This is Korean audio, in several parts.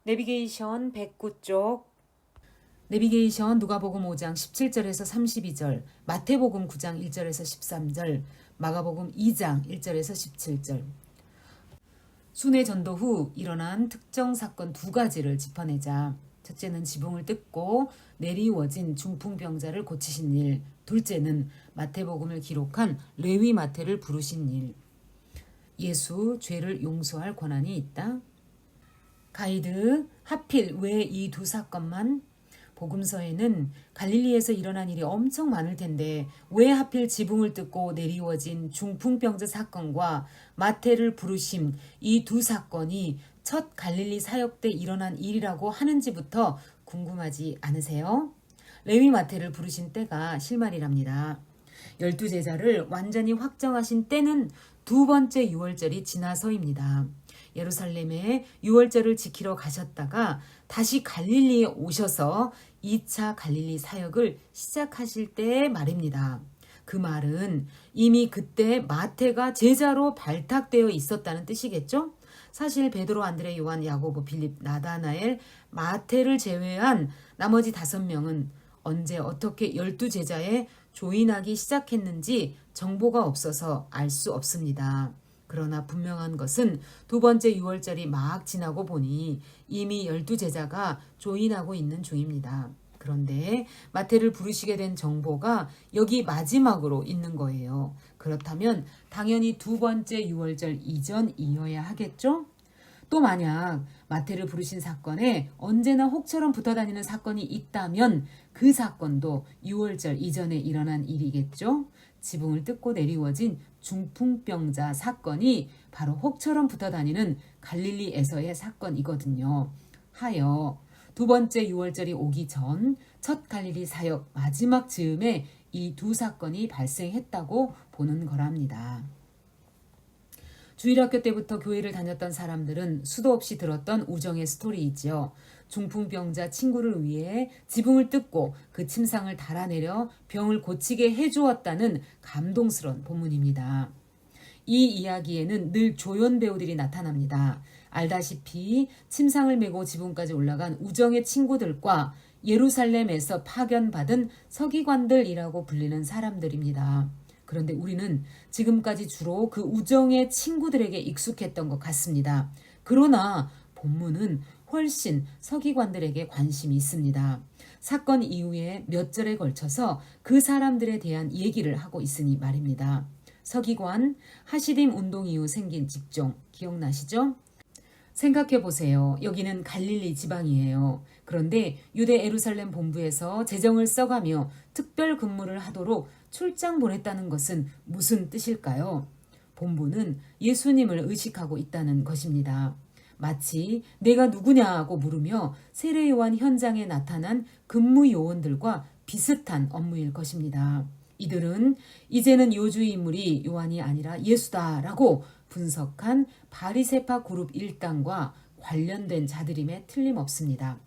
내비게이션 109쪽 내비게이션 누가복음 5장 17절에서 32절, 마태복음 9장 1절에서 13절, 마가복음 2장 1절에서 17절. 순회 전도 후 일어난 특정 사건 두 가지를 짚어내자. 첫째는 지붕을 뜯고 내리워진 중풍병자를 고치신 일, 둘째는 마태복음을 기록한 레위 마태를 부르신 일. 예수 죄를 용서할 권한이 있다. 가이드, 하필 왜 이 두 사건만? 복음서에는 갈릴리에서 일어난 일이 엄청 많을 텐데 왜 하필 지붕을 뜯고 내리워진 중풍병자 사건과 마태를 부르심 이 두 사건이 첫 갈릴리 사역 때 일어난 일이라고 하는지부터 궁금하지 않으세요? 레위 마태를 부르신 때가 실말이랍니다. 12제자를 완전히 확정하신 때는 두 번째 유월절이 지나서입니다. 예루살렘에 유월절을 지키러 가셨다가 다시 갈릴리에 오셔서 2차 갈릴리 사역을 시작하실 때 말입니다. 그 말은 이미 그때 마태가 제자로 발탁되어 있었다는 뜻이겠죠? 사실 베드로, 안드레, 요한, 야고보, 빌립, 나다나엘, 마태를 제외한 나머지 5명은 언제 어떻게 12제자에 조인하기 시작했는지 정보가 없어서 알 수 없습니다. 그러나 분명한 것은 두 번째 유월절이 막 지나고 보니 이미 12제자가 조인하고 있는 중입니다. 그런데 마태를 부르시게 된 정보가 여기 마지막으로 있는 거예요. 그렇다면 당연히 두 번째 유월절 이전이어야 하겠죠? 또 만약 마태를 부르신 사건에 언제나 혹처럼 붙어다니는 사건이 있다면 그 사건도 유월절 이전에 일어난 일이겠죠? 지붕을 뜯고 내리워진 중풍병자 사건이 바로 혹처럼 붙어다니는 갈릴리에서의 사건이거든요. 하여 두 번째 유월절이 오기 전 첫 갈릴리 사역 마지막 즈음에 이 두 사건이 발생했다고 보는 거랍니다. 주일학교 때부터 교회를 다녔던 사람들은 수도 없이 들었던 우정의 스토리이지요. 중풍병자 친구를 위해 지붕을 뜯고 그 침상을 달아내려 병을 고치게 해주었다는 감동스러운 본문입니다. 이 이야기에는 늘 조연 배우들이 나타납니다. 알다시피 침상을 메고 지붕까지 올라간 우정의 친구들과 예루살렘에서 파견받은 서기관들이라고 불리는 사람들입니다. 그런데 우리는 지금까지 주로 그 우정의 친구들에게 익숙했던 것 같습니다. 그러나 본문은 훨씬 서기관들에게 관심이 있습니다. 사건 이후에 몇 절에 걸쳐서 그 사람들에 대한 얘기를 하고 있으니 말입니다. 서기관, 하시딤 운동 이후 생긴 직종 기억나시죠? 생각해 보세요. 여기는 갈릴리 지방이에요. 그런데 유대 예루살렘 본부에서 재정을 써가며 특별 근무를 하도록 출장 보냈다는 것은 무슨 뜻일까요? 본부는 예수님을 의식하고 있다는 것입니다. 마치 내가 누구냐고 물으며 세례 요한 현장에 나타난 근무 요원들과 비슷한 업무일 것입니다. 이들은 이제는 요주의 인물이 요한이 아니라 예수다라고 분석한 바리새파 그룹 일당과 관련된 자들임에 틀림없습니다.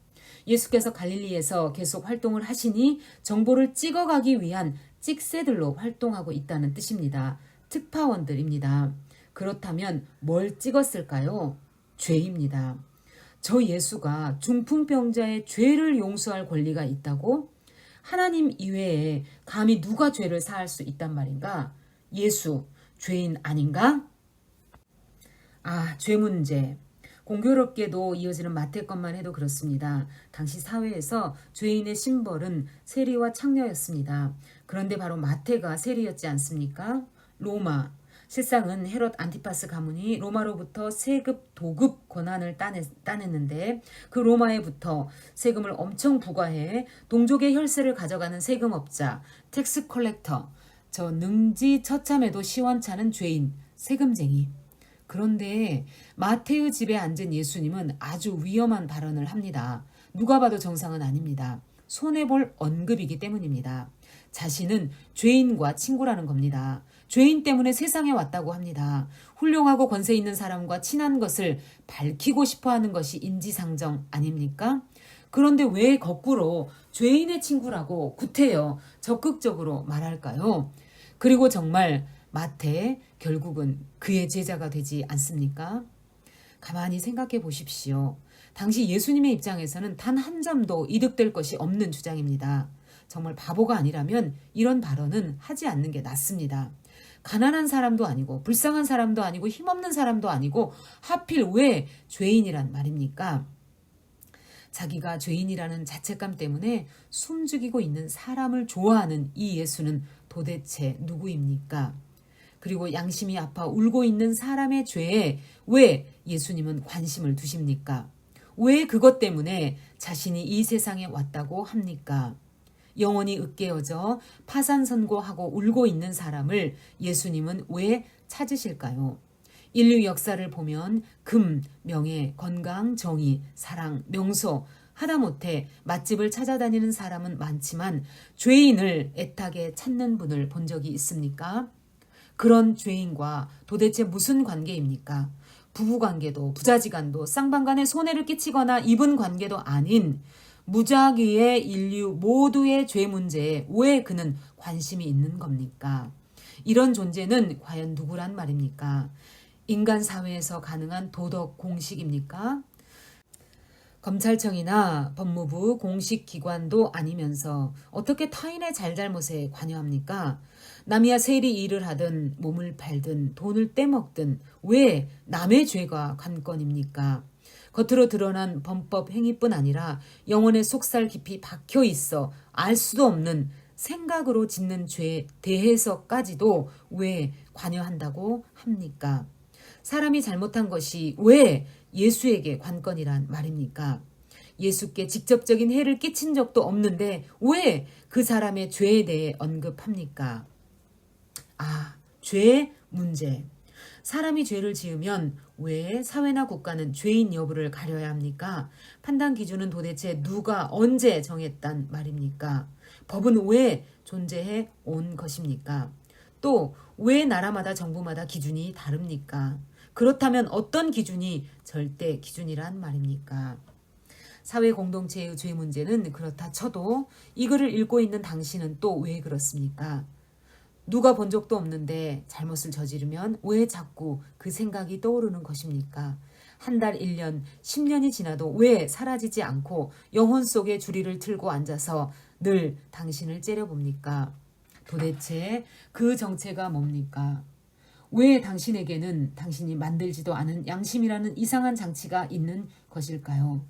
예수께서 갈릴리에서 계속 활동을 하시니 정보를 찍어가기 위한 찍새들로 활동하고 있다는 뜻입니다. 특파원들입니다. 그렇다면 뭘 찍었을까요? 죄입니다. 저 예수가 중풍병자의 죄를 용서할 권리가 있다고? 하나님 이외에 감히 누가 죄를 사할 수 있단 말인가? 예수, 죄인 아닌가? 죄 문제. 공교롭게도 이어지는 마태 것만 해도 그렇습니다. 당시 사회에서 죄인의 심벌은 세리와 창녀였습니다. 그런데 바로 마태가 세리였지 않습니까? 로마. 실상은 헤롯 안티파스 가문이 로마로부터 세급 도급 권한을 따냈는데 그 로마에부터 세금을 엄청 부과해 동족의 혈세를 가져가는 세금업자, 텍스 컬렉터, 저 능지처참해도 시원찮은 죄인, 세금쟁이. 그런데 마태의 집에 앉은 예수님은 아주 위험한 발언을 합니다. 누가 봐도 정상은 아닙니다. 손해볼 언급이기 때문입니다. 자신은 죄인과 친구라는 겁니다. 죄인 때문에 세상에 왔다고 합니다. 훌륭하고 권세 있는 사람과 친한 것을 밝히고 싶어 하는 것이 인지상정 아닙니까? 그런데 왜 거꾸로 죄인의 친구라고 구태여 적극적으로 말할까요? 그리고 정말 마태 결국은 그의 제자가 되지 않습니까? 가만히 생각해 보십시오. 당시 예수님의 입장에서는 단 한 점도 이득될 것이 없는 주장입니다. 정말 바보가 아니라면 이런 발언은 하지 않는 게 낫습니다. 가난한 사람도 아니고 불쌍한 사람도 아니고 힘없는 사람도 아니고 하필 왜 죄인이란 말입니까? 자기가 죄인이라는 자책감 때문에 숨죽이고 있는 사람을 좋아하는 이 예수는 도대체 누구입니까? 그리고 양심이 아파 울고 있는 사람의 죄에 왜 예수님은 관심을 두십니까? 왜 그것 때문에 자신이 이 세상에 왔다고 합니까? 영혼이 으깨어져 파산 선고하고 울고 있는 사람을 예수님은 왜 찾으실까요? 인류 역사를 보면 금, 명예, 건강, 정의, 사랑, 명소, 하다못해 맛집을 찾아다니는 사람은 많지만 죄인을 애타게 찾는 분을 본 적이 있습니까? 그런 죄인과 도대체 무슨 관계입니까? 부부관계도 부자지간도 쌍방간에 손해를 끼치거나 입은 관계도 아닌 무작위의 인류 모두의 죄 문제에 왜 그는 관심이 있는 겁니까? 이런 존재는 과연 누구란 말입니까? 인간 사회에서 가능한 도덕 공식입니까? 검찰청이나 법무부 공식 기관도 아니면서 어떻게 타인의 잘잘못에 관여합니까? 남이야 세리 일을 하든 몸을 팔든 돈을 떼먹든 왜 남의 죄가 관건입니까? 겉으로 드러난 범법 행위뿐 아니라 영혼의 속살 깊이 박혀 있어 알 수도 없는 생각으로 짓는 죄에 대해서까지도 왜 관여한다고 합니까? 사람이 잘못한 것이 왜 예수에게 관건이란 말입니까? 예수께 직접적인 해를 끼친 적도 없는데 왜 그 사람의 죄에 대해 언급합니까? 죄의 문제. 사람이 죄를 지으면 왜 사회나 국가는 죄인 여부를 가려야 합니까? 판단 기준은 도대체 누가 언제 정했단 말입니까? 법은 왜 존재해 온 것입니까? 또 왜 나라마다 정부마다 기준이 다릅니까? 그렇다면 어떤 기준이 절대 기준이란 말입니까? 사회 공동체의 죄 문제는 그렇다 쳐도 이 글을 읽고 있는 당신은 또 왜 그렇습니까? 누가 본 적도 없는데 잘못을 저지르면 왜 자꾸 그 생각이 떠오르는 것입니까? 한 달, 1년, 10년이 지나도 왜 사라지지 않고 영혼 속에 주리를 틀고 앉아서 늘 당신을 째려봅니까? 도대체 그 정체가 뭡니까? 왜 당신에게는 당신이 만들지도 않은 양심이라는 이상한 장치가 있는 것일까요?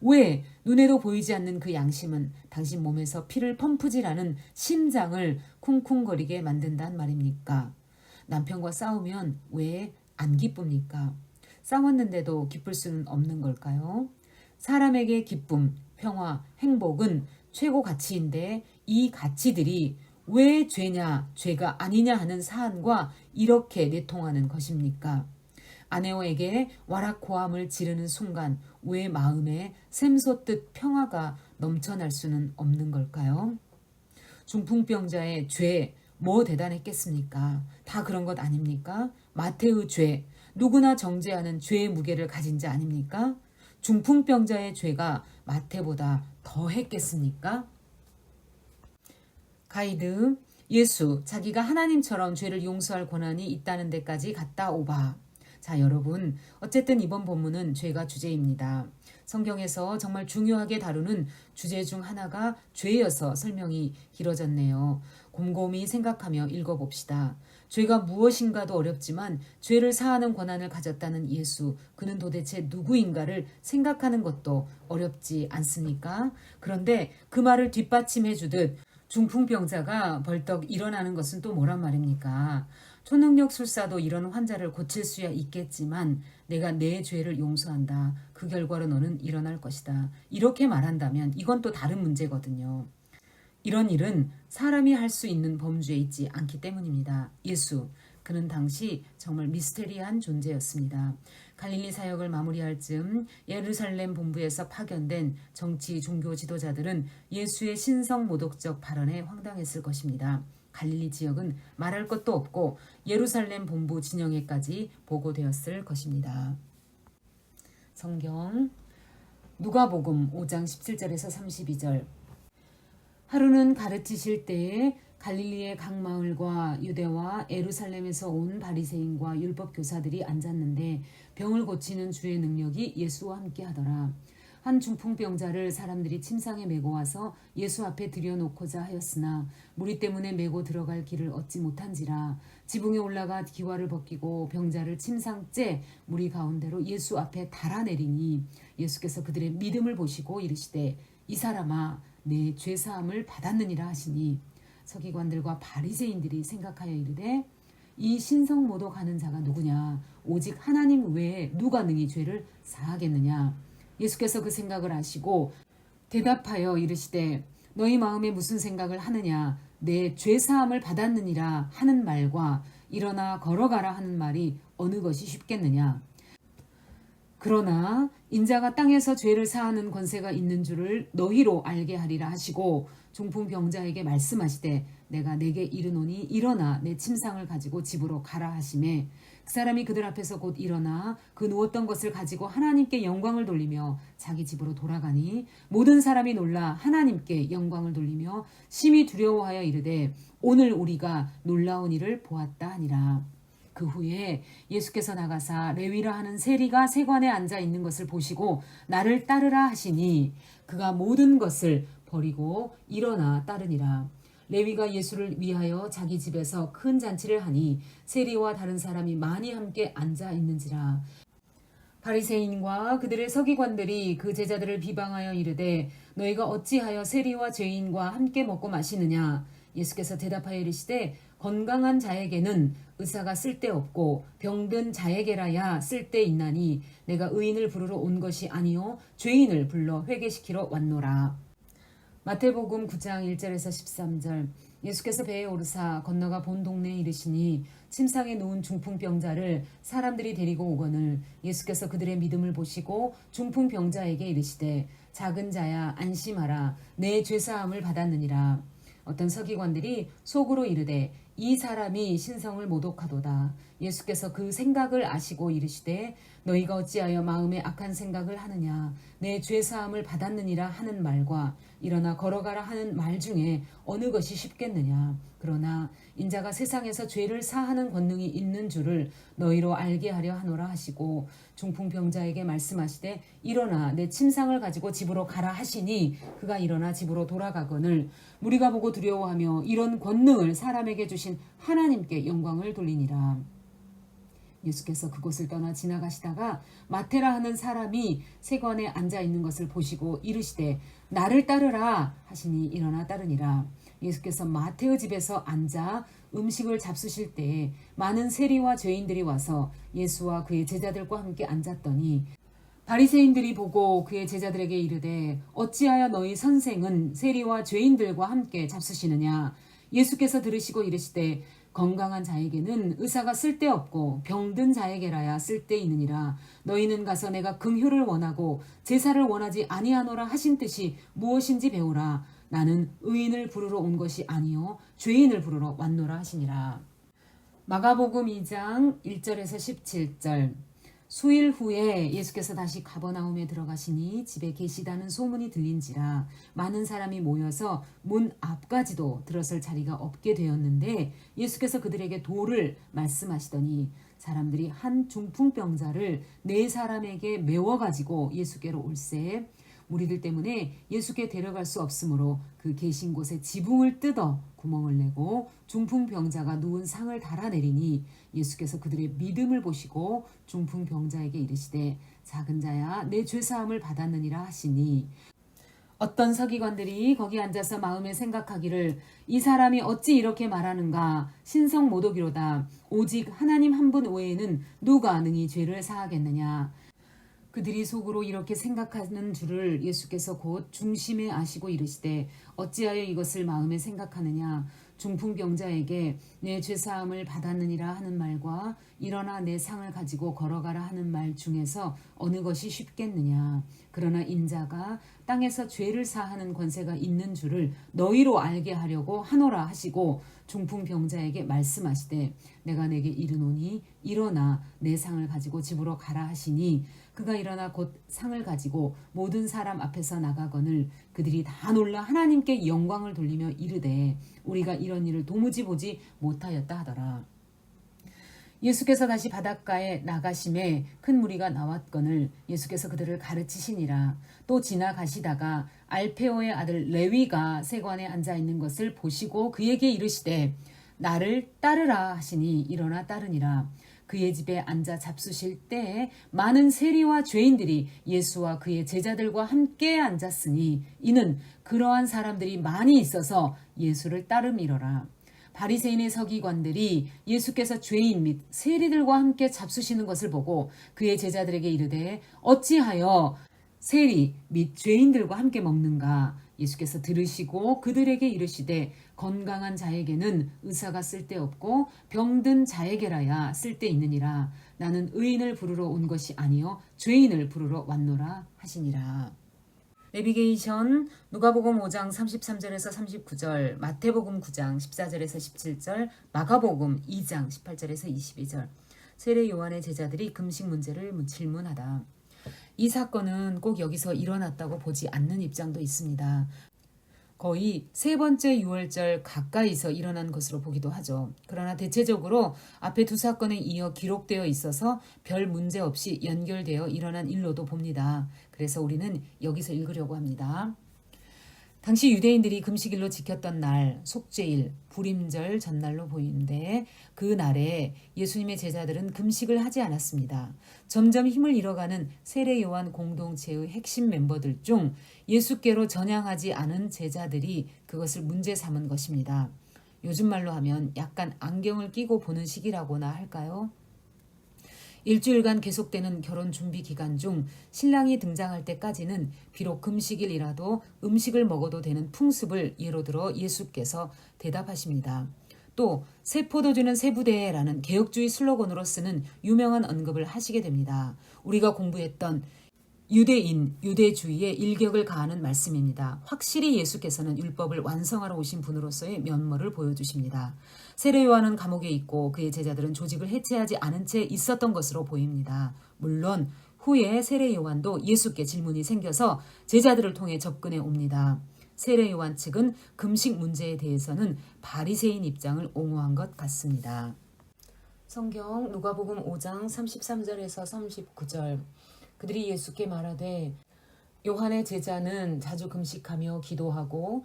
왜 눈에도 보이지 않는 그 양심은 당신 몸에서 피를 펌프질하는 심장을 쿵쿵거리게 만든단 말입니까? 남편과 싸우면 왜 안 기쁩니까? 싸웠는데도 기쁠 수는 없는 걸까요? 사람에게 기쁨, 평화, 행복은 최고 가치인데 이 가치들이 왜 죄냐, 죄가 아니냐 하는 사안과 이렇게 내통하는 것입니까? 아내에게 와락고함을 지르는 순간 왜 마음에 샘솟듯 평화가 넘쳐날 수는 없는 걸까요? 중풍병자의 죄, 뭐 대단했겠습니까? 다 그런 것 아닙니까? 마태의 죄, 누구나 정죄하는 죄의 무게를 가진 자 아닙니까? 중풍병자의 죄가 마태보다 더 했겠습니까? 가이드, 예수, 자기가 하나님처럼 죄를 용서할 권한이 있다는 데까지 갔다 오바. 자, 여러분, 어쨌든 이번 본문은 죄가 주제입니다. 성경에서 정말 중요하게 다루는 주제 중 하나가 죄여서 설명이 길어졌네요. 곰곰이 생각하며 읽어봅시다. 죄가 무엇인가도 어렵지만 죄를 사하는 권한을 가졌다는 예수, 그는 도대체 누구인가를 생각하는 것도 어렵지 않습니까? 그런데 그 말을 뒷받침해 주듯 중풍병자가 벌떡 일어나는 것은 또 뭐란 말입니까? 초능력 술사도 이런 환자를 고칠 수야 있겠지만 내가 내 죄를 용서한다. 그 결과로 너는 일어날 것이다. 이렇게 말한다면 이건 또 다른 문제거든요. 이런 일은 사람이 할 수 있는 범주에 있지 않기 때문입니다. 예수, 그는 당시 정말 미스테리한 존재였습니다. 갈릴리 사역을 마무리할 즈음 예루살렘 본부에서 파견된 정치 종교 지도자들은 예수의 신성 모독적 발언에 황당했을 것입니다. 갈릴리 지역은 말할 것도 없고 예루살렘 본부 진영에까지 보고되었을 것입니다. 성경 누가복음 5장 17절에서 32절. 하루는 가르치실 때에 갈릴리의 각 마을과 유대와 예루살렘에서 온 바리새인과 율법 교사들이 앉았는데 병을 고치는 주의 능력이 예수와 함께 하더라. 한 중풍병자를 사람들이 침상에 메고 와서 예수 앞에 들여놓고자 하였으나 무리 때문에 메고 들어갈 길을 얻지 못한지라 지붕에 올라가 기와를 벗기고 병자를 침상째 무리 가운데로 예수 앞에 달아내리니 예수께서 그들의 믿음을 보시고 이르시되 이 사람아 내 죄사함을 받았느니라 하시니 서기관들과 바리새인들이 생각하여 이르되 이 신성모독하는 자가 누구냐 오직 하나님 외에 누가 능히 죄를 사하겠느냐. 예수께서 그 생각을 아시고 대답하여 이르시되 너희 마음에 무슨 생각을 하느냐 내 죄사함을 받았느니라 하는 말과 일어나 걸어가라 하는 말이 어느 것이 쉽겠느냐. 그러나 인자가 땅에서 죄를 사하는 권세가 있는 줄을 너희로 알게 하리라 하시고 중풍병자에게 말씀하시되 내가 내게 이르노니 일어나 내 침상을 가지고 집으로 가라 하시매 그 사람이 그들 앞에서 곧 일어나 그 누웠던 것을 가지고 하나님께 영광을 돌리며 자기 집으로 돌아가니 모든 사람이 놀라 하나님께 영광을 돌리며 심히 두려워하여 이르되 오늘 우리가 놀라운 일을 보았다 하니라. 그 후에 예수께서 나가사 레위라 하는 세리가 세관에 앉아 있는 것을 보시고 나를 따르라 하시니 그가 모든 것을 버리고 일어나 따르니라. 레위가 예수를 위하여 자기 집에서 큰 잔치를 하니 세리와 다른 사람이 많이 함께 앉아 있는지라. 바리새인과 그들의 서기관들이 그 제자들을 비방하여 이르되 너희가 어찌하여 세리와 죄인과 함께 먹고 마시느냐. 예수께서 대답하여 이르시되 건강한 자에게는 의사가 쓸데없고 병든 자에게라야 쓸데있나니 내가 의인을 부르러 온 것이 아니요 죄인을 불러 회개시키러 왔노라. 마태복음 9장 1절에서 13절. 예수께서 배에 오르사 건너가 본 동네에 이르시니 침상에 누운 중풍병자를 사람들이 데리고 오거늘 예수께서 그들의 믿음을 보시고 중풍병자에게 이르시되 작은 자야 안심하라 내 죄사함을 받았느니라. 어떤 서기관들이 속으로 이르되 이 사람이 신성을 모독하도다. 예수께서 그 생각을 아시고 이르시되 너희가 어찌하여 마음에 악한 생각을 하느냐 내 죄사함을 받았느니라 하는 말과 일어나 걸어가라 하는 말 중에 어느 것이 쉽겠느냐. 그러나 인자가 세상에서 죄를 사하는 권능이 있는 줄을 너희로 알게 하려 하노라 하시고 중풍병자에게 말씀하시되 일어나 내 침상을 가지고 집으로 가라 하시니 그가 일어나 집으로 돌아가거늘 무리가 보고 두려워하며 이런 권능을 사람에게 주신 하나님께 영광을 돌리니라. 예수께서 그곳을 떠나 지나가시다가 마테라 하는 사람이 세관에 앉아 있는 것을 보시고 이르시되 나를 따르라 하시니 일어나 따르니라. 예수께서 마테의 집에서 앉아 음식을 잡수실 때에 많은 세리와 죄인들이 와서 예수와 그의 제자들과 함께 앉았더니 바리새인들이 보고 그의 제자들에게 이르되 어찌하여 너희 선생은 세리와 죄인들과 함께 잡수시느냐. 예수께서 들으시고 이르시되 건강한 자에게는 의사가 쓸데없고 병든 자에게라야 쓸데있느니라. 너희는 가서 내가 긍휼을 원하고 제사를 원하지 아니하노라 하신 뜻이 무엇인지 배우라. 나는 의인을 부르러 온 것이 아니요 죄인을 부르러 왔노라 하시니라. 마가복음 2장 1절에서 17절. 수일 후에 예수께서 다시 가버나움에 들어가시니 집에 계시다는 소문이 들린지라 많은 사람이 모여서 문 앞까지도 들어설 자리가 없게 되었는데 예수께서 그들에게 도를 말씀하시더니 사람들이 한 중풍병자를 4사람에게 메워가지고 예수께로 올세 무리들 때문에 예수께 데려갈 수 없으므로 그 계신 곳에 지붕을 뜯어 구멍을 내고 중풍병자가 누운 상을 달아내리니 예수께서 그들의 믿음을 보시고 중풍병자에게 이르시되 작은 자야 내 죄사함을 받았느니라 하시니 어떤 서기관들이 거기 앉아서 마음에 생각하기를 이 사람이 어찌 이렇게 말하는가 신성모독이로다 오직 하나님 한 분 외에는 누가 능히 죄를 사하겠느냐. 그들이 속으로 이렇게 생각하는 줄을 예수께서 곧 중심에 아시고 이르시되 어찌하여 이것을 마음에 생각하느냐. 중풍병자에게 내 죄사함을 받았느니라 하는 말과 일어나 내 상을 가지고 걸어가라 하는 말 중에서 어느 것이 쉽겠느냐. 그러나 인자가 땅에서 죄를 사하는 권세가 있는 줄을 너희로 알게 하려고 하노라 하시고 중풍병자에게 말씀하시되 내가 내게 이르노니 일어나 내 상을 가지고 집으로 가라 하시니 그가 일어나 곧 상을 가지고 모든 사람 앞에서 나가거늘 그들이 다 놀라 하나님께 영광을 돌리며 이르되 우리가 이런 일을 도무지 보지 못하였다 하더라. 예수께서 다시 바닷가에 나가심에 큰 무리가 나왔거늘 예수께서 그들을 가르치시니라. 또 지나가시다가 알페오의 아들 레위가 세관에 앉아 있는 것을 보시고 그에게 이르시되 나를 따르라 하시니 일어나 따르니라. 그의 집에 앉아 잡수실 때에 많은 세리와 죄인들이 예수와 그의 제자들과 함께 앉았으니 이는 그러한 사람들이 많이 있어서 예수를 따름이러라. 바리새인의 서기관들이 예수께서 죄인 및 세리들과 함께 잡수시는 것을 보고 그의 제자들에게 이르되 어찌하여 세리 및 죄인들과 함께 먹는가? 예수께서 들으시고 그들에게 이르시되 건강한 자에게는 의사가 쓸데없고 병든 자에게라야 쓸데있느니라. 나는 의인을 부르러 온 것이 아니요 죄인을 부르러 왔노라 하시니라. 내비게이션 누가복음 5장 33절에서 39절, 마태복음 9장 14절에서 17절, 마가복음 2장 18절에서 22절. 세례 요한의 제자들이 금식 문제를 질문하다. 이 사건은 꼭 여기서 일어났다고 보지 않는 입장도 있습니다. 거의 세 번째 유월절 가까이서 일어난 것으로 보기도 하죠. 그러나 대체적으로 앞에 두 사건에 이어 기록되어 있어서 별 문제 없이 연결되어 일어난 일로도 봅니다. 그래서 우리는 여기서 읽으려고 합니다. 당시 유대인들이 금식일로 지켰던 날, 속죄일, 불임절 전날로 보이는데 그 날에 예수님의 제자들은 금식을 하지 않았습니다. 점점 힘을 잃어가는 세례 요한 공동체의 핵심 멤버들 중 예수께로 전향하지 않은 제자들이 그것을 문제 삼은 것입니다. 요즘 말로 하면 약간 안경을 끼고 보는 시기라고나 할까요? 일주일간 계속되는 결혼 준비 기간 중 신랑이 등장할 때까지는 비록 금식일이라도 음식을 먹어도 되는 풍습을 예로 들어 예수께서 대답하십니다. 또 새 포도주는 새 부대라는 개혁주의 슬로건으로 쓰는 유명한 언급을 하시게 됩니다. 우리가 공부했던 유대주의의 일격을 가하는 말씀입니다. 확실히 예수께서는 율법을 완성하러 오신 분으로서의 면모를 보여주십니다. 세례 요한은 감옥에 있고 그의 제자들은 조직을 해체하지 않은 채 있었던 것으로 보입니다. 물론 후에 세례 요한도 예수께 질문이 생겨서 제자들을 통해 접근해 옵니다. 세례 요한 측은 금식 문제에 대해서는 바리새인 입장을 옹호한 것 같습니다. 성경 누가복음 5장 33절에서 39절. 그들이 예수께 말하되 요한의 제자는 자주 금식하며 기도하고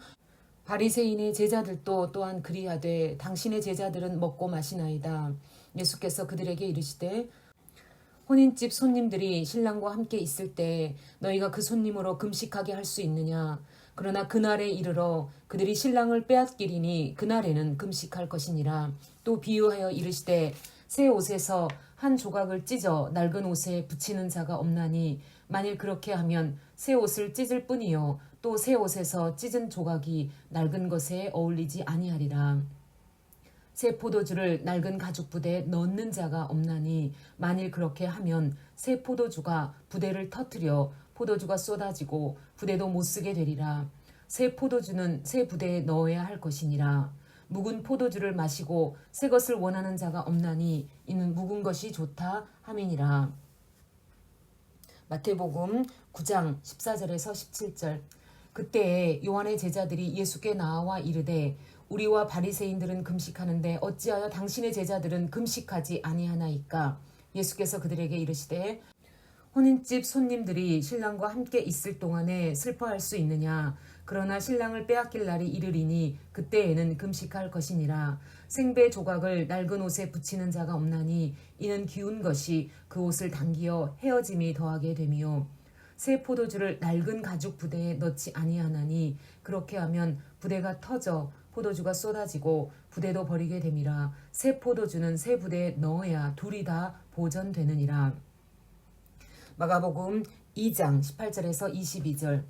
바리새인의 제자들도 또한 그리하되 당신의 제자들은 먹고 마시나이다. 예수께서 그들에게 이르시되 혼인집 손님들이 신랑과 함께 있을 때 너희가 그 손님으로 금식하게 할 수 있느냐? 그러나 그날에 이르러 그들이 신랑을 빼앗기리니 그날에는 금식할 것이니라. 또 비유하여 이르시되 새 옷에서 한 조각을 찢어 낡은 옷에 붙이는 자가 없나니 만일 그렇게 하면 새 옷을 찢을 뿐이요 또 새 옷에서 찢은 조각이 낡은 것에 어울리지 아니하리라. 새 포도주를 낡은 가죽 부대에 넣는 자가 없나니 만일 그렇게 하면 새 포도주가 부대를 터뜨려 포도주가 쏟아지고 부대도 못 쓰게 되리라. 새 포도주는 새 부대에 넣어야 할 것이니라. 묵은 포도주를 마시고 새 것을 원하는 자가 없나니 이는 묵은 것이 좋다 함이니라. 마태복음 9장 14절에서 17절. 그때에 요한의 제자들이 예수께 나와 이르되 우리와 바리새인들은 금식하는데 어찌하여 당신의 제자들은 금식하지 아니하나이까? 예수께서 그들에게 이르시되 혼인집 손님들이 신랑과 함께 있을 동안에 슬퍼할 수 있느냐? 그러나 신랑을 빼앗길 날이 이르리니 그때에는 금식할 것이니라. 생배 조각을 낡은 옷에 붙이는 자가 없나니 이는 기운 것이 그 옷을 당기어 헤어짐이 더하게 되미요. 새 포도주를 낡은 가죽 부대에 넣지 아니하나니 그렇게 하면 부대가 터져 포도주가 쏟아지고 부대도 버리게 됨이라. 새 포도주는 새 부대에 넣어야 둘이 다 보전되느니라. 마가복음 2장 18절에서 22절.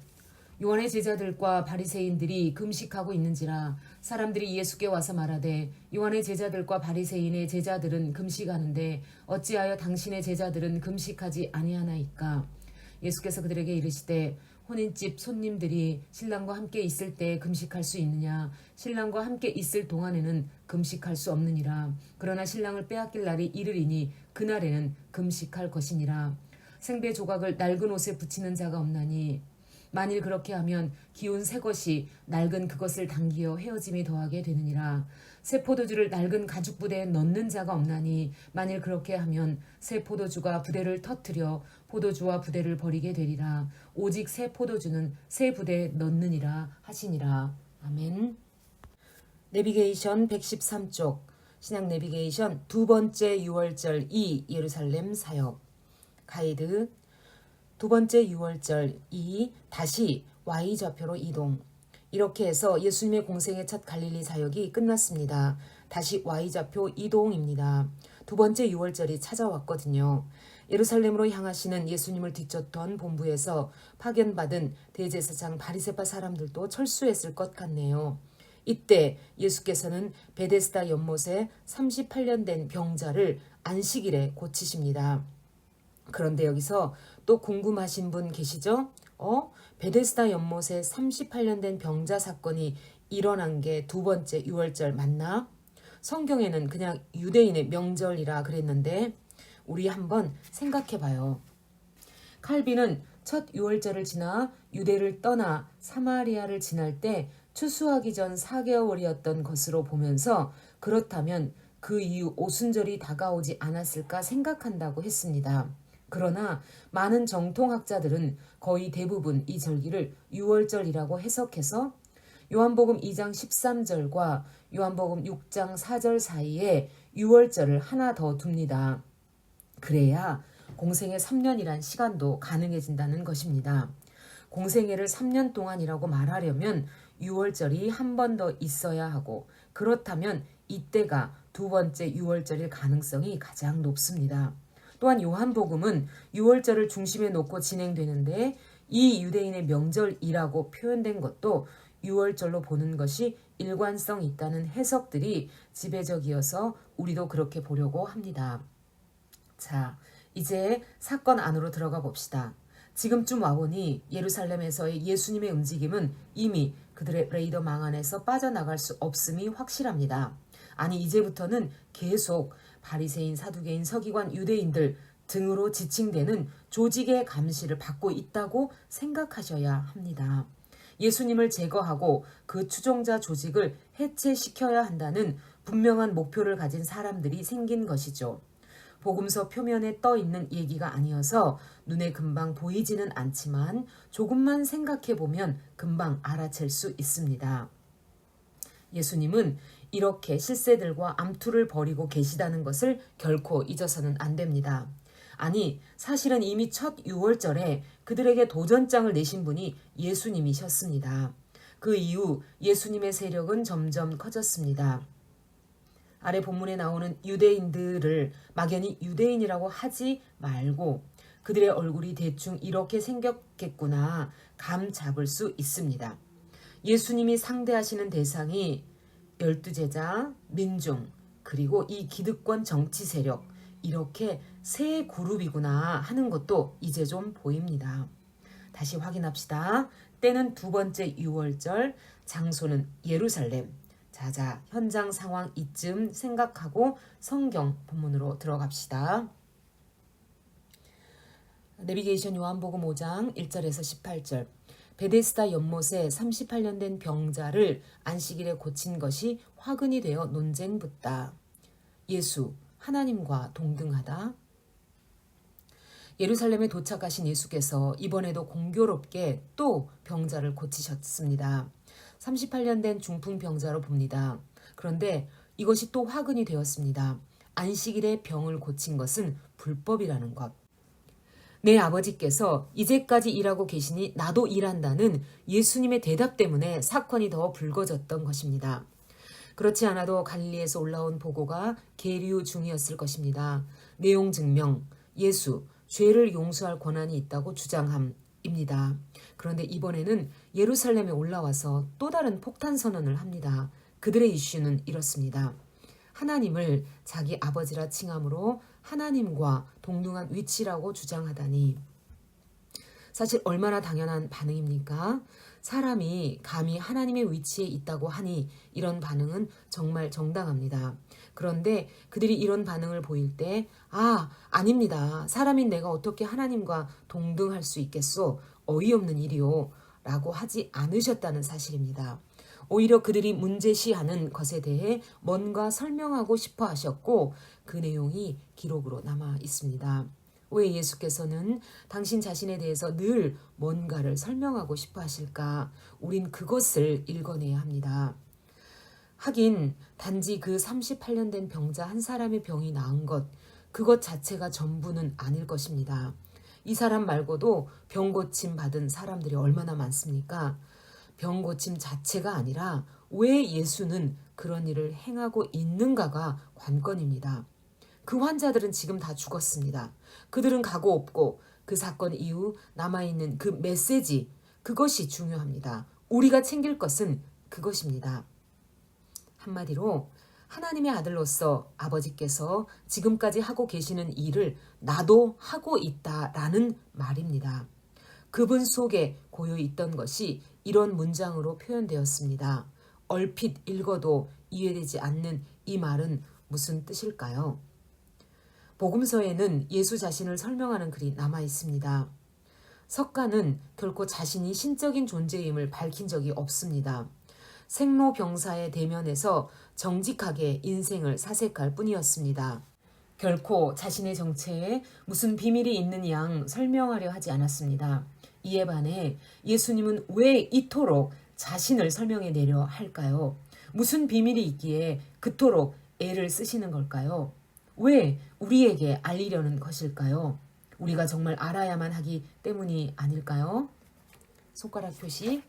요한의 제자들과 바리새인들이 금식하고 있는지라 사람들이 예수께 와서 말하되 요한의 제자들과 바리새인의 제자들은 금식하는데 어찌하여 당신의 제자들은 금식하지 아니하나이까? 예수께서 그들에게 이르시되 혼인집 손님들이 신랑과 함께 있을 때 금식할 수 있느냐? 신랑과 함께 있을 동안에는 금식할 수 없느니라. 그러나 신랑을 빼앗길 날이 이르리니 그날에는 금식할 것이니라. 생배 조각을 낡은 옷에 붙이는 자가 없나니 만일 그렇게 하면 기운 새 것이 낡은 그것을 당기어 헤어짐이 더하게 되느니라. 새 포도주를 낡은 가죽 부대에 넣는 자가 없나니 만일 그렇게 하면 새 포도주가 부대를 터뜨려 포도주와 부대를 버리게 되리라. 오직 새 포도주는 새 부대에 넣느니라 하시니라. 아멘. 내비게이션 113쪽 신약 내비게이션 두 번째 6월절 2 예루살렘 사역 가이드 두 번째 6월절 2 다시 Y좌표로 이동. 이렇게 해서 예수님의 공생의 첫 갈릴리 사역이 끝났습니다. 다시 Y좌표 이동입니다. 두 번째 6월절이 찾아왔거든요. 예루살렘으로 향하시는 예수님을 뒤쫓던 본부에서 파견받은 대제사장 바리새파 사람들도 철수했을 것 같네요. 이때 예수께서는 베데스다 연못에 38년 된 병자를 안식일에 고치십니다. 그런데 여기서 또 궁금하신 분 계시죠? 베데스다 연못에 38년 된 병자 사건이 일어난 게 두 번째 6월절 맞나? 성경에는 그냥 유대인의 명절이라 그랬는데 우리 한번 생각해 봐요. 칼빈은 첫 6월절을 지나 유대를 떠나 사마리아를 지날 때 추수하기 전 4개월이었던 것으로 보면서 그렇다면 그 이후 오순절이 다가오지 않았을까 생각한다고 했습니다. 그러나 많은 정통학자들은 거의 대부분 이 절기를 6월절이라고 해석해서 요한복음 2장 13절과 요한복음 6장 4절 사이에 6월절을 하나 더 둡니다. 그래야 공생애 3년이란 시간도 가능해진다는 것입니다. 공생애를 3년 동안이라고 말하려면 6월절이 한 번 더 있어야 하고 그렇다면 이때가 두 번째 6월절일 가능성이 가장 높습니다. 또한 요한복음은 6월절을 중심에 놓고 진행되는데 이 유대인의 명절이라고 표현된 것도 6월절로 보는 것이 일관성 있다는 해석들이 지배적이어서 우리도 그렇게 보려고 합니다. 자, 이제 사건 안으로 들어가 봅시다. 지금쯤 와보니 예루살렘에서의 예수님의 움직임은 이미 그들의 레이더망 안에서 빠져나갈 수 없음이 확실합니다. 아니 이제부터는 계속 바리새인, 사두개인, 서기관, 유대인들 등으로 지칭되는 조직의 감시를 받고 있다고 생각하셔야 합니다. 예수님을 제거하고 그 추종자 조직을 해체시켜야 한다는 분명한 목표를 가진 사람들이 생긴 것이죠. 복음서 표면에 떠 있는 얘기가 아니어서 눈에 금방 보이지는 않지만 조금만 생각해 보면 금방 알아챌 수 있습니다. 예수님은 이렇게 실세들과 암투를 벌이고 계시다는 것을 결코 잊어서는 안 됩니다. 아니, 사실은 이미 첫 6월절에 그들에게 도전장을 내신 분이 예수님이셨습니다. 그 이후 예수님의 세력은 점점 커졌습니다. 아래 본문에 나오는 유대인들을 막연히 유대인이라고 하지 말고 그들의 얼굴이 대충 이렇게 생겼겠구나 감 잡을 수 있습니다. 예수님이 상대하시는 대상이 12제자, 민중, 그리고 이 기득권 정치 세력 이렇게 세 그룹이구나 하는 것도 이제 좀 보입니다. 다시 확인합시다. 때는 두 번째 6월절, 장소는 예루살렘. 자자, 현장 상황 이쯤 생각하고 성경 본문으로 들어갑시다. 내비게이션 요한복음 5장 1절에서 18절. 베데스다 연못에 38년 된 병자를 안식일에 고친 것이 화근이 되어 논쟁 붙다. 예수, 하나님과 동등하다. 예루살렘에 도착하신 예수께서 이번에도 공교롭게 또 병자를 고치셨습니다. 38년 된 중풍병자로 봅니다. 그런데 이것이 또 화근이 되었습니다. 안식일에 병을 고친 것은 불법이라는 것. 내 아버지께서 이제까지 일하고 계시니 나도 일한다는 예수님의 대답 때문에 사건이 더 불거졌던 것입니다. 그렇지 않아도 갈릴리에서 올라온 보고가 계류 중이었을 것입니다. 내용 증명, 예수, 죄를 용서할 권한이 있다고 주장함입니다. 그런데 이번에는 예루살렘에 올라와서 또 다른 폭탄 선언을 합니다. 그들의 이슈는 이렇습니다. 하나님을 자기 아버지라 칭함으로 하나님과 동등한 위치라고 주장하다니. 사실 얼마나 당연한 반응입니까? 사람이 감히 하나님의 위치에 있다고 하니 이런 반응은 정말 정당합니다. 그런데 그들이 이런 반응을 보일 때 아닙니다. 사람인 내가 어떻게 하나님과 동등할 수 있겠소? 어이없는 일이요. 라고 하지 않으셨다는 사실입니다. 오히려 그들이 문제시하는 것에 대해 뭔가 설명하고 싶어 하셨고 그 내용이 기록으로 남아 있습니다. 왜 예수께서는 당신 자신에 대해서 늘 뭔가를 설명하고 싶어 하실까? 우린 그것을 읽어내야 합니다. 하긴 단지 그 38년 된 병자 한 사람의 병이 나은 것, 그것 자체가 전부는 아닐 것입니다. 이 사람 말고도 병 고침 받은 사람들이 얼마나 많습니까? 병 고침 자체가 아니라 왜 예수는 그런 일을 행하고 있는가가 관건입니다. 그 환자들은 지금 다 죽었습니다. 그들은 가고 없고 그 사건 이후 남아있는 그 메시지, 그것이 중요합니다. 우리가 챙길 것은 그것입니다. 한마디로 하나님의 아들로서 아버지께서 지금까지 하고 계시는 일을 나도 하고 있다라는 말입니다. 그분 속에 고여 있던 것이 이런 문장으로 표현되었습니다. 얼핏 읽어도 이해되지 않는 이 말은 무슨 뜻일까요? 복음서에는 예수 자신을 설명하는 글이 남아 있습니다. 석가는 결코 자신이 신적인 존재임을 밝힌 적이 없습니다. 생로병사의 대면에서 정직하게 인생을 사색할 뿐이었습니다. 결코 자신의 정체에 무슨 비밀이 있는 양 설명하려 하지 않았습니다. 이에 반해 예수님은 왜 이토록 자신을 설명해내려 할까요? 무슨 비밀이 있기에 그토록 애를 쓰시는 걸까요? 왜 우리에게 알리려는 것일까요? 우리가 정말 알아야만 하기 때문이 아닐까요? 손가락 표시.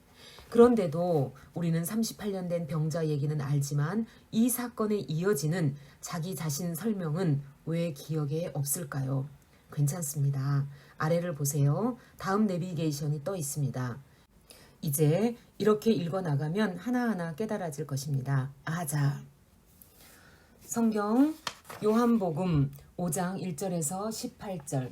그런데도 우리는 38년 된 병자 얘기는 알지만 이 사건에 이어지는 자기 자신 설명은 왜 기억에 없을까요? 괜찮습니다. 아래를 보세요. 다음 내비게이션이 떠 있습니다. 이제 이렇게 읽어나가면 하나하나 깨달아질 것입니다. 아자. 성경 요한복음 5장 1절에서 18절.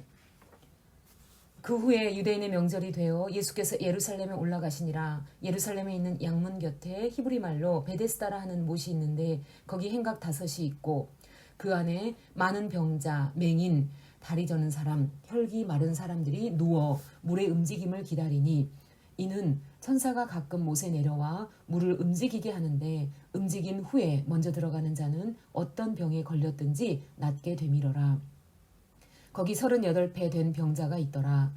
그 후에 유대인의 명절이 되어 예수께서 예루살렘에 올라가시니라. 예루살렘에 있는 양문 곁에 히브리 말로 베데스다라 하는 못이 있는데 거기 행각 5이 있고 그 안에 많은 병자, 맹인, 다리 저는 사람, 혈기 마른 사람들이 누워 물의 움직임을 기다리니 이는 천사가 가끔 못에 내려와 물을 움직이게 하는데 움직인 후에 먼저 들어가는 자는 어떤 병에 걸렸든지 낫게 되밀어라. 거기 38배 된 병자가 있더라.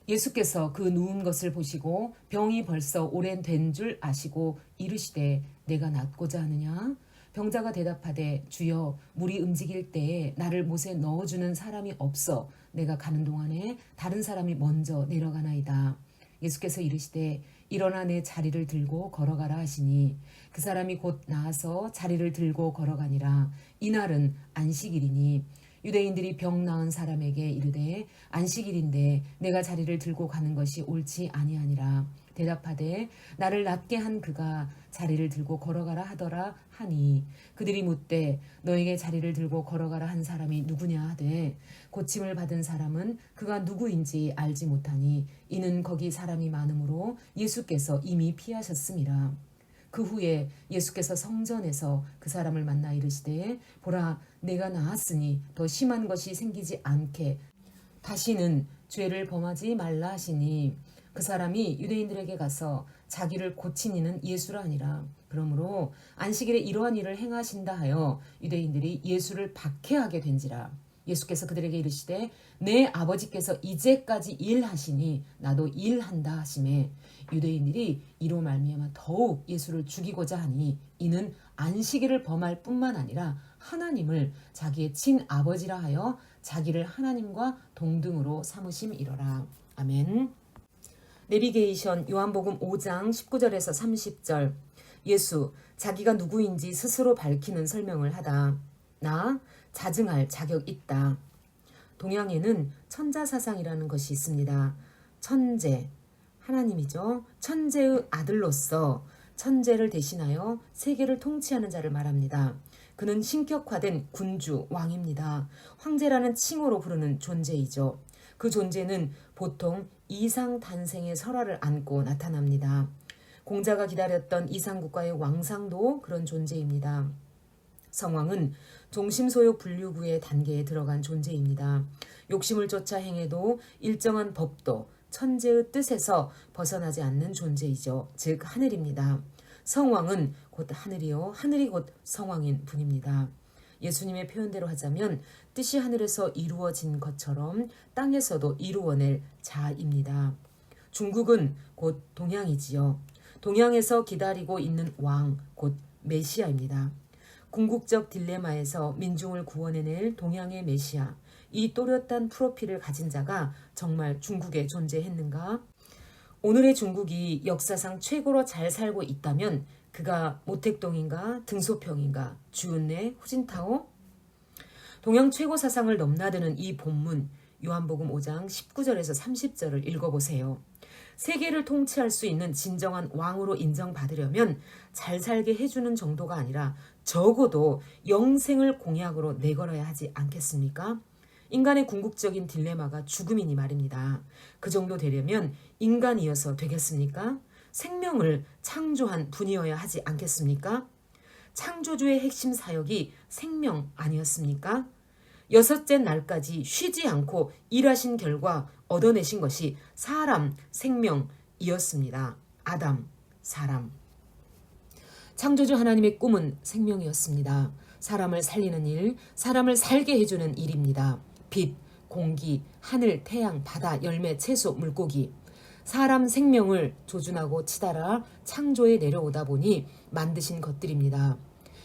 예수께서 그 누운 것을 보시고 병이 벌써 오랜 된 줄 아시고 이르시되 내가 낫고자 하느냐? 병자가 대답하되 주여 물이 움직일 때에 나를 못에 넣어주는 사람이 없어 내가 가는 동안에 다른 사람이 먼저 내려가나이다. 예수께서 이르시되 일어나 내 자리를 들고 걸어가라 하시니 그 사람이 곧 나아서 자리를 들고 걸어가니라. 이날은 안식일이니 유대인들이 병 나은 사람에게 이르되 안식일인데 내가 자리를 들고 가는 것이 옳지 아니하니라. 대답하되 나를 낫게 한 그가 자리를 들고 걸어가라 하더라 하니 그들이 묻되 너에게 자리를 들고 걸어가라 한 사람이 누구냐 하되 고침을 받은 사람은 그가 누구인지 알지 못하니 이는 거기 사람이 많으므로 예수께서 이미 피하셨음이라. 그 후에 예수께서 성전에서 그 사람을 만나 이르시되 보라 내가 나았으니 더 심한 것이 생기지 않게 다시는 죄를 범하지 말라 하시니 그 사람이 유대인들에게 가서 자기를 고친 이는 예수라 하니라. 그러므로 안식일에 이러한 일을 행하신다 하여 유대인들이 예수를 박해하게 된지라. 예수께서 그들에게 이르시되 내 아버지께서 이제까지 일하시니 나도 일한다 하시매 유대인들이 이로 말미암아 더욱 예수를 죽이고자 하니 이는 안식일을 범할 뿐만 아니라 하나님을 자기의 친아버지라 하여 자기를 하나님과 동등으로 삼으심이로라. 아멘. 내비게이션 요한복음 5장 19절에서 30절. 예수 자기가 누구인지 스스로 밝히는 설명을 하다. 나 자증할 자격 있다. 동양에는 천자사상이라는 것이 있습니다. 천재, 하나님이죠. 천재의 아들로서 천재를 대신하여 세계를 통치하는 자를 말합니다. 그는 신격화된 군주, 왕입니다. 황제라는 칭호로 부르는 존재이죠. 그 존재는 보통 이상 탄생의 설화를 안고 나타납니다. 공자가 기다렸던 이상국가의 왕상도 그런 존재입니다. 성왕은 종심소욕 분류구의 단계에 들어간 존재입니다. 욕심을 쫓아 행해도 일정한 법도 천재의 뜻에서 벗어나지 않는 존재이죠. 즉 하늘입니다. 성왕은 곧 하늘이요 하늘이 곧 성왕인 분입니다. 예수님의 표현대로 하자면 뜻이 하늘에서 이루어진 것처럼 땅에서도 이루어낼 자입니다. 중국은 곧 동양이지요. 동양에서 기다리고 있는 왕, 곧 메시아입니다. 궁극적 딜레마에서 민중을 구원해낼 동양의 메시아, 이 또렷한 프로필을 가진 자가 정말 중국에 존재했는가? 오늘의 중국이 역사상 최고로 잘 살고 있다면 그가 모택동인가 등소평인가 주은내 후진타오? 동양 최고 사상을 넘나드는 이 본문 요한복음 5장 19절에서 30절을 읽어보세요. 세계를 통치할 수 있는 진정한 왕으로 인정받으려면 잘 살게 해주는 정도가 아니라 적어도 영생을 공약으로 내걸어야 하지 않겠습니까? 인간의 궁극적인 딜레마가 죽음이니 말입니다. 그 정도 되려면 인간이어서 되겠습니까? 생명을 창조한 분이어야 하지 않겠습니까? 창조주의 핵심 사역이 생명 아니었습니까? 여섯째 날까지 쉬지 않고 일하신 결과 얻어내신 것이 사람, 생명이었습니다. 아담, 사람. 창조주 하나님의 꿈은 생명이었습니다. 사람을 살리는 일, 사람을 살게 해주는 일입니다. 빛, 공기, 하늘, 태양, 바다, 열매, 채소, 물고기. 사람 생명을 조준하고 치달아 창조에 내려오다 보니 만드신 것들입니다.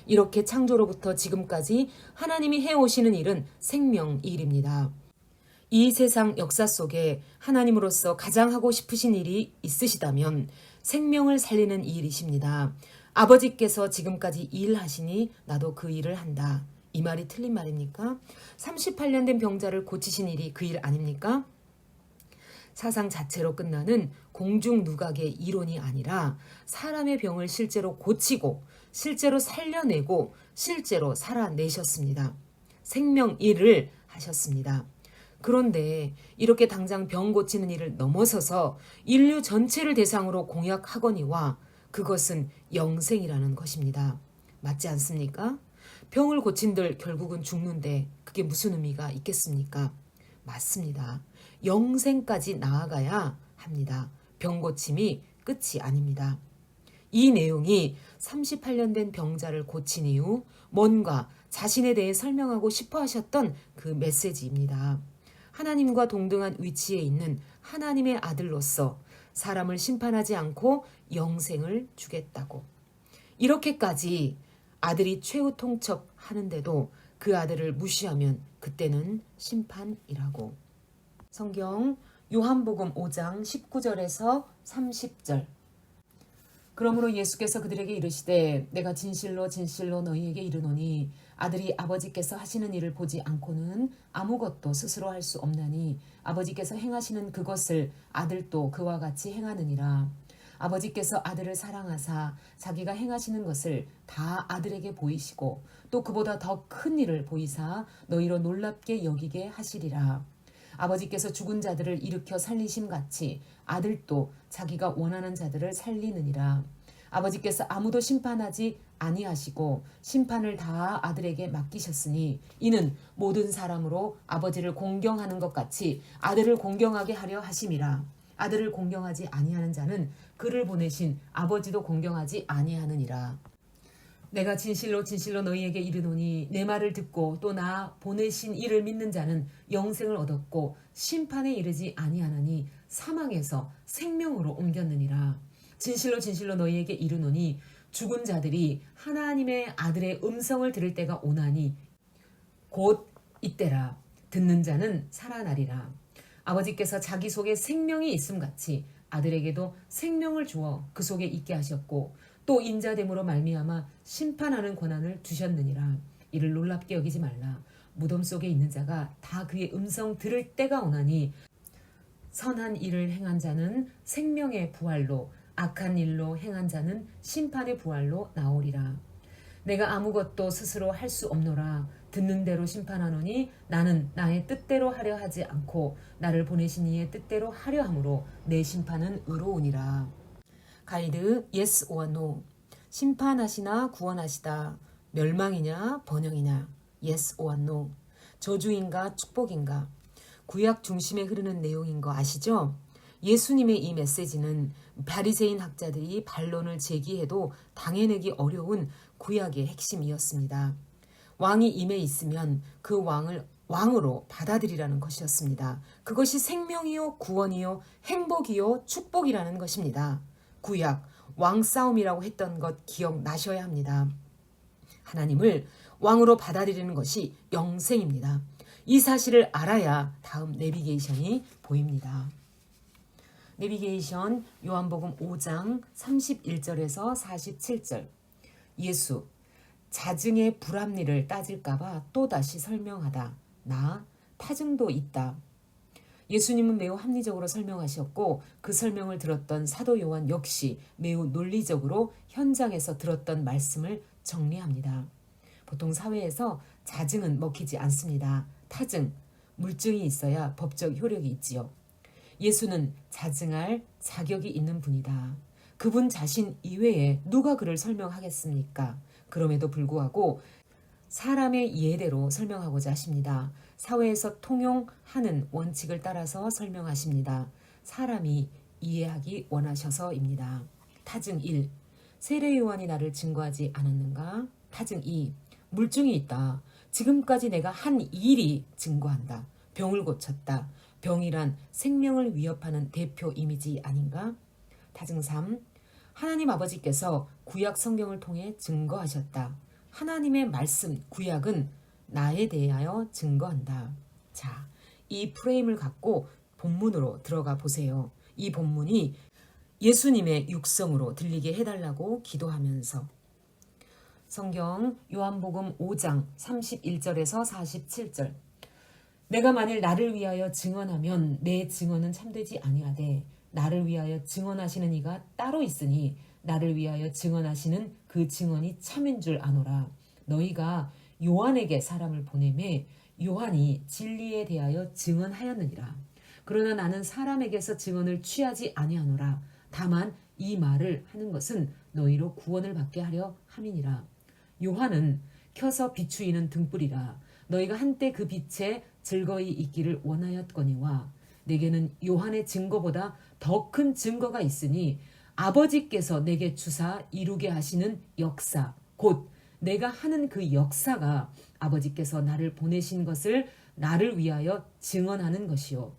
이렇게 창조로부터 지금까지 하나님이 해오시는 일은 생명 일입니다. 이 세상 역사 속에 하나님으로서 가장 하고 싶으신 일이 있으시다면 생명을 살리는 일이십니다. 아버지께서 지금까지 일하시니 나도 그 일을 한다. 이 말이 틀린 말입니까? 38년 된 병자를 고치신 일이 그 일 아닙니까? 사상 자체로 끝나는 공중 누각의 이론이 아니라 사람의 병을 실제로 고치고 실제로 살려내고 실제로 살아내셨습니다. 생명 일을 하셨습니다. 그런데 이렇게 당장 병 고치는 일을 넘어서서 인류 전체를 대상으로 공약하거니와 그것은 영생이라는 것입니다. 맞지 않습니까? 병을 고친들 결국은 죽는데 그게 무슨 의미가 있겠습니까? 맞습니다. 영생까지 나아가야 합니다. 병 고침이 끝이 아닙니다. 이 내용이 38년 된 병자를 고친 이후 뭔가 자신에 대해 설명하고 싶어 하셨던 그 메시지입니다. 하나님과 동등한 위치에 있는 하나님의 아들로서 사람을 심판하지 않고 영생을 주겠다고. 이렇게까지 아들이 최후 통첩하는데도 그 아들을 무시하면 그때는 심판이라고. 성경 요한복음 5장 19절에서 30절. 그러므로 예수께서 그들에게 이르시되 내가 진실로 진실로 너희에게 이르노니 아들이 아버지께서 하시는 일을 보지 않고는 아무것도 스스로 할 수 없나니 아버지께서 행하시는 그것을 아들도 그와 같이 행하느니라. 아버지께서 아들을 사랑하사 자기가 행하시는 것을 다 아들에게 보이시고 또 그보다 더 큰 일을 보이사 너희로 놀랍게 여기게 하시리라. 아버지께서 죽은 자들을 일으켜 살리심 같이 아들도 자기가 원하는 자들을 살리느니라. 아버지께서 아무도 심판하지 아니하시고 심판을 다 아들에게 맡기셨으니 이는 모든 사람으로 아버지를 공경하는 것 같이 아들을 공경하게 하려 하심이라. 아들을 공경하지 아니하는 자는 그를 보내신 아버지도 공경하지 아니하느니라. 내가 진실로 진실로 너희에게 이르노니 내 말을 듣고 또 나 보내신 이를 믿는 자는 영생을 얻었고 심판에 이르지 아니하나니 사망에서 생명으로 옮겼느니라. 진실로 진실로 너희에게 이르노니 죽은 자들이 하나님의 아들의 음성을 들을 때가 오나니 곧 이때라. 듣는 자는 살아나리라. 아버지께서 자기 속에 생명이 있음같이 아들에게도 생명을 주어 그 속에 있게 하셨고 또 인자됨으로 말미암아 심판하는 권한을 주셨느니라. 이를 놀랍게 여기지 말라. 무덤 속에 있는 자가 다 그의 음성 들을 때가 오나니 선한 일을 행한 자는 생명의 부활로 악한 일로 행한 자는 심판의 부활로 나오리라. 내가 아무것도 스스로 할 수 없노라. 듣는 대로 심판하노니 나는 나의 뜻대로 하려 하지 않고 나를 보내신 이의 뜻대로 하려 함으로 내 심판은 의로우니라. 가이드 yes or no. 심판하시나 구원하시다. 멸망이냐 번영이냐. yes or no. 저주인가 축복인가. 구약 중심에 흐르는 내용인 거 아시죠? 예수님의 이 메시지는 바리새인 학자들이 반론을 제기해도 당해내기 어려운 구약의 핵심이었습니다. 왕이 임해 있으면 그 왕을 왕으로 받아들이라는 것이었습니다. 그것이 생명이요, 구원이요, 행복이요, 축복이라는 것입니다. 구약, 왕싸움이라고 했던 것 기억나셔야 합니다. 하나님을 왕으로 받아들이는 것이 영생입니다. 이 사실을 알아야 다음 내비게이션이 보입니다. 내비게이션 요한복음 5장 31절에서 47절. 예수, 자증의 불합리를 따질까봐 또다시 설명하다. 나 타증도 있다. 예수님은 매우 합리적으로 설명하셨고 그 설명을 들었던 사도 요한 역시 매우 논리적으로 현장에서 들었던 말씀을 정리합니다. 보통 사회에서 자증은 먹히지 않습니다. 타증, 물증이 있어야 법적 효력이 있지요. 예수는 자증할 자격이 있는 분이다. 그분 자신 이외에 누가 그를 설명하겠습니까? 그럼에도 불구하고 사람의 예대로 설명하고자 하십니다. 사회에서 통용하는 원칙을 따라서 설명하십니다. 사람이 이해하기 원하셔서입니다. 타증 1. 세례 요한이 나를 증거하지 않았는가? 타증 2. 물증이 있다. 지금까지 내가 한 일이 증거한다. 병을 고쳤다. 병이란 생명을 위협하는 대표 이미지 아닌가? 타증 3. 하나님 아버지께서 구약 성경을 통해 증거하셨다. 하나님의 말씀, 구약은 나에 대하여 증거한다. 자, 이 프레임을 갖고 본문으로 들어가 보세요. 이 본문이 예수님의 육성으로 들리게 해달라고 기도하면서 성경 요한복음 5장 31절에서 47절. 내가 만일 나를 위하여 증언하면 내 증언은 참되지 아니하되 나를 위하여 증언하시는 이가 따로 있으니 나를 위하여 증언하시는 그 증언이 참인 줄 아노라. 너희가 요한에게 사람을 보내매 요한이 진리에 대하여 증언하였느니라. 그러나 나는 사람에게서 증언을 취하지 아니하노라. 다만 이 말을 하는 것은 너희로 구원을 받게 하려 함이니라. 요한은 켜서 비추이는 등불이라. 너희가 한때 그 빛에 즐거이 있기를 원하였거니와 내게는 요한의 증거보다 더 큰 증거가 있으니 아버지께서 내게 주사 이루게 하시는 역사, 곧 내가 하는 그 역사가 아버지께서 나를 보내신 것을 나를 위하여 증언하는 것이요.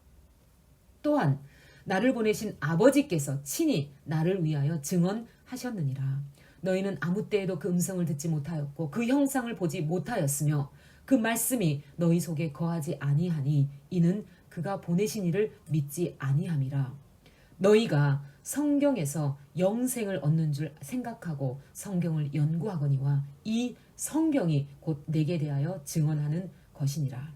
또한 나를 보내신 아버지께서 친히 나를 위하여 증언하셨느니라. 너희는 아무 때에도 그 음성을 듣지 못하였고 그 형상을 보지 못하였으며 그 말씀이 너희 속에 거하지 아니하니 이는 그가 보내신 이를 믿지 아니함이라. 너희가 성경에서 영생을 얻는 줄 생각하고 성경을 연구하거니와 이 성경이 곧 내게 대하여 증언하는 것이니라.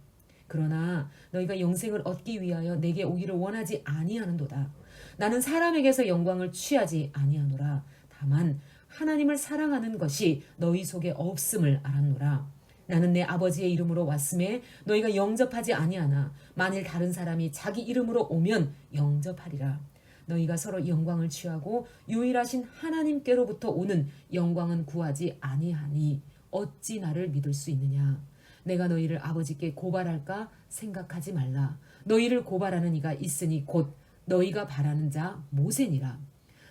그러나 너희가 영생을 얻기 위하여 내게 오기를 원하지 아니하는도다. 나는 사람에게서 영광을 취하지 아니하노라. 다만 하나님을 사랑하는 것이 너희 속에 없음을 알았노라. 나는 내 아버지의 이름으로 왔음에 너희가 영접하지 아니하나 만일 다른 사람이 자기 이름으로 오면 영접하리라. 너희가 서로 영광을 취하고 유일하신 하나님께로부터 오는 영광은 구하지 아니하니 어찌 나를 믿을 수 있느냐. 내가 너희를 아버지께 고발할까 생각하지 말라. 너희를 고발하는 이가 있으니 곧 너희가 바라는 자 모세니라.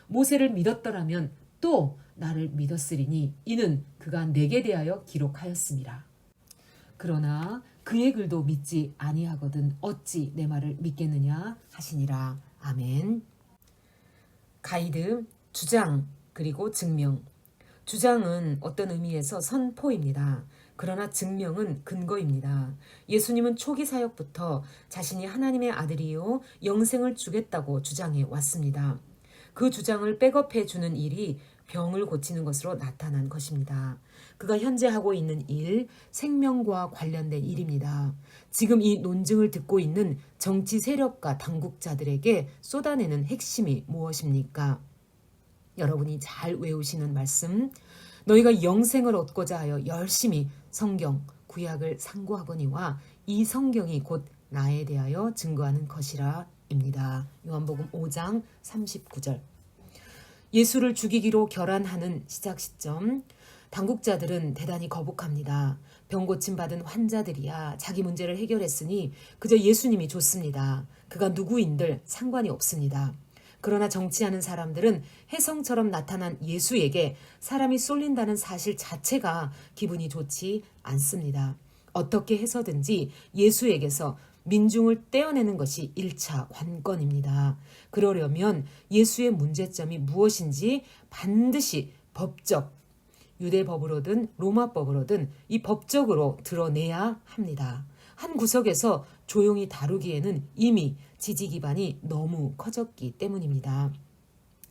모세를 믿었더라면 또 나를 믿었으리니 이는 그가 내게 대하여 기록하였음이라. 그러나 그의 글도 믿지 아니하거든 어찌 내 말을 믿겠느냐 하시니라. 아멘. 가이드, 주장, 그리고 증명. 주장은 어떤 의미에서 선포입니다. 그러나 증명은 근거입니다. 예수님은 초기 사역부터 자신이 하나님의 아들이요 영생을 주겠다고 주장해 왔습니다. 그 주장을 백업해 주는 일이 병을 고치는 것으로 나타난 것입니다. 그가 현재 하고 있는 일, 생명과 관련된 일입니다. 지금 이 논증을 듣고 있는 정치 세력과 당국자들에게 쏟아내는 핵심이 무엇입니까? 여러분이 잘 외우시는 말씀, 너희가 영생을 얻고자 하여 열심히 성경, 구약을 상고하거니와 이 성경이 곧 나에 대하여 증거하는 것이라 입니다. 요한복음 5장 39절. 예수를 죽이기로 결안하는 시작 시점. 당국자들은 대단히 거북합니다. 병 고침 받은 환자들이야 자기 문제를 해결했으니 그저 예수님이 좋습니다. 그가 누구인들 상관이 없습니다. 그러나 정치 않은 사람들은 혜성처럼 나타난 예수에게 사람이 쏠린다는 사실 자체가 기분이 좋지 않습니다. 어떻게 해서든지 예수에게서 민중을 떼어내는 것이 1차 관건입니다. 그러려면 예수의 문제점이 무엇인지 반드시 법적, 유대법으로든 로마법으로든 이 법적으로 드러내야 합니다. 한 구석에서 조용히 다루기에는 이미 지지 기반이 너무 커졌기 때문입니다.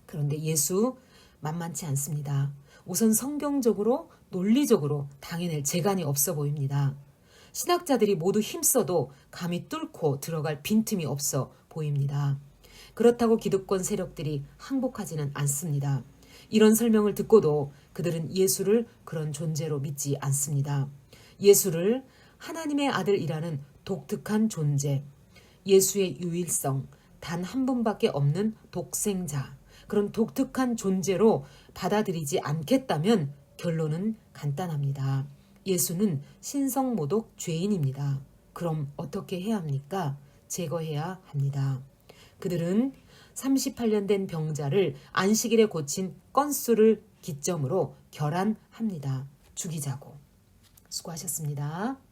그런데 예수 만만치 않습니다. 우선 성경적으로 논리적으로 당해낼 재간이 없어 보입니다. 신학자들이 모두 힘써도 감히 뚫고 들어갈 빈틈이 없어 보입니다. 그렇다고 기득권 세력들이 항복하지는 않습니다. 이런 설명을 듣고도 그들은 예수를 그런 존재로 믿지 않습니다. 예수를 하나님의 아들이라는 독특한 존재, 예수의 유일성, 단 한 분밖에 없는 독생자, 그런 독특한 존재로 받아들이지 않겠다면 결론은 간단합니다. 예수는 신성모독 죄인입니다. 그럼 어떻게 해야 합니까? 제거해야 합니다. 그들은 38년 된 병자를 안식일에 고친 건수를 기점으로 결안합니다. 죽이자고. 수고하셨습니다.